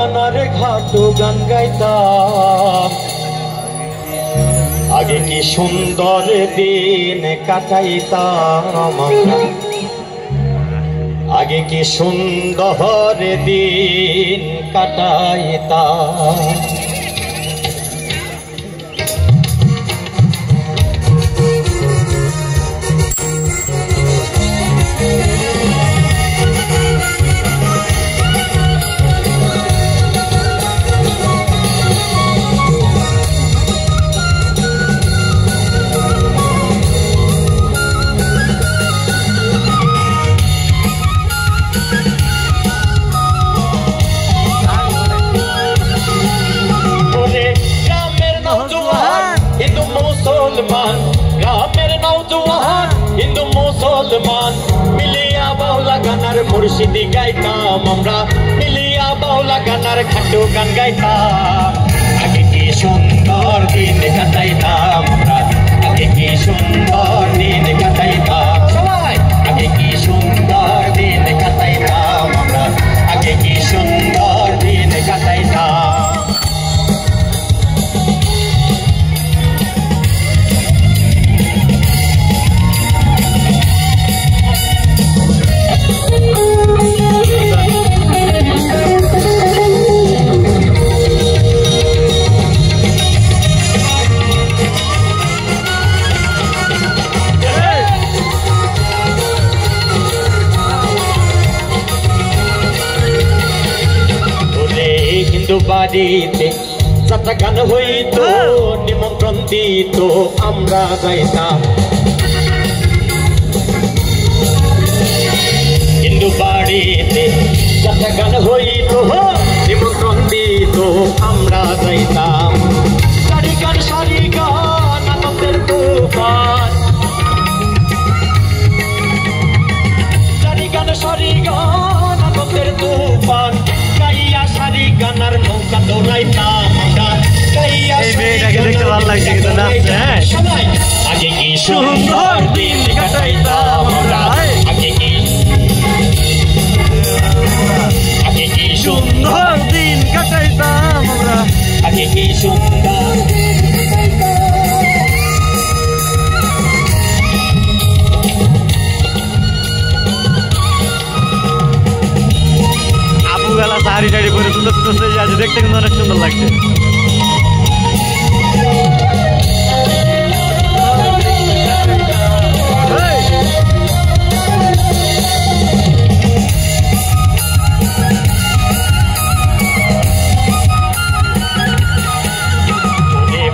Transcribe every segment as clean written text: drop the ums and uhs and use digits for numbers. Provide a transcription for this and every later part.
গানার ঘাটু গান গাইতাম আগে কি সুন্দর দিন কাটাইতাম আগে কি সুন্দর দিন কাটাইতাম গ্রামের নওজোয়ান হিন্দু মুসলমান মিলিয়া বাউলা গানার মুর্শিদি গাইতাম আমরা মিলিয়া বাউলা গানার খাটু গান গাইতাম আগে কি সুন্দর দিন কাটাইতাম আমরা আগে কি সুন্দর দিন কাটাইতাম সবাই আগে কি সুন্দর দিন কাটাইতাম আমরা আগে কি সুন্দর দিন কাটাইতাম বাড়িতে যাত্রা গান হইত নিমন্ত্রণ দিত আমরা যাইতাম হিন্দু বাড়িতে যাত্রা গান হইত নিমন্ত্রণ দিত আমরা যাইতাম সারি গান আনন্দের তুফান সারি গান আনন্দের তুফান সারি গানার নৌকা দৌড়াইতাম আমরা দেখতে ভালো লাগছে কিন্তু নাচতে সবাই আগে কি সুন্দর দিন কাটাইতাম আমরা আগে কি সুন্দর দিন কাটাইতাম আমরা আগে কি সুন্দর साड़ी टाड़ी परे सुंदर सुंदर से आज देखते কিন্তু অনেক সুন্দর লাগছে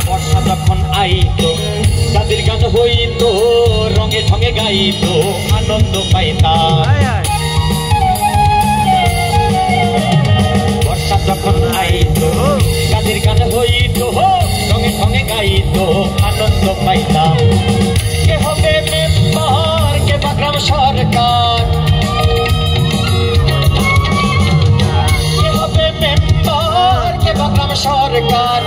বর্ষা যখন আইতো তাদের গান হইতো রঙে ঢঙে গাইতো আনন্দ পাইতাম যখন আইতো গানের গান হইতো রঙে ঢঙে গাইতো আনন্দ পাইতাম কে হবে মেম্বার কে বাগ্রাম সরকার কে হবে মেম্বার কে বাগ্রাম সরকার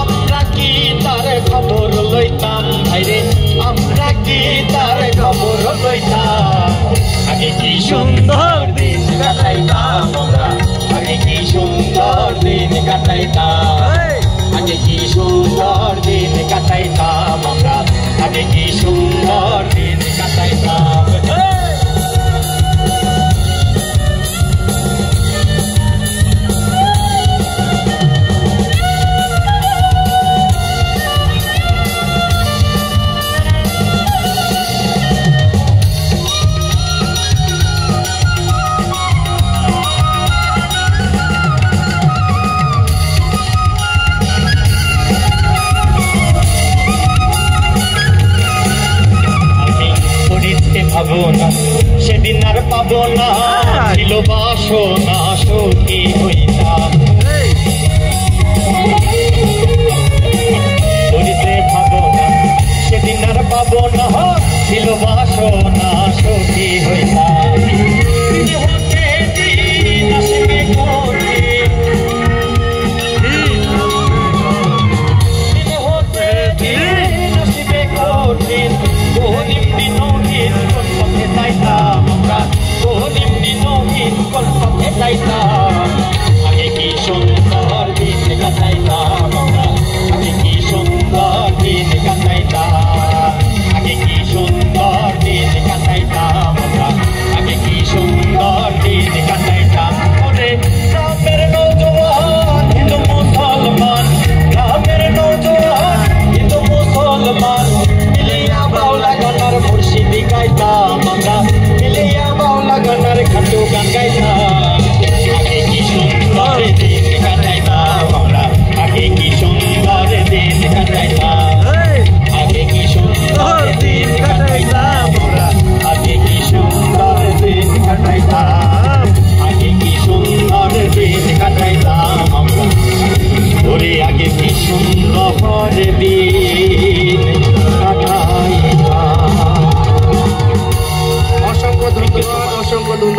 আমরা কি তার খবর লইতাম ভাইরে আমরা কি তার খবর লইতাম আগে কি সুন্দর দিন কাটাইতাম আমরা আগে কি সুন্দর দিন কাটাইতাম আগে কি সুন্দর দিন কাটাইতাম আমরা আগে কি সুন্দর দিন কাটাইতাম সেদিন আর পাবো না ছিল বাসনা সুখী হইতাম ভাবো না সেদিন আর পাবো না ছিল বাসনা সুখী হইতাম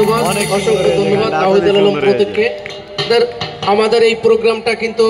ধন্যবাদ, অসংখ্য ধন্যবাদ নাহিদুল আলম প্রতীককে। আমাদের এই প্রোগ্রামটা কিন্তু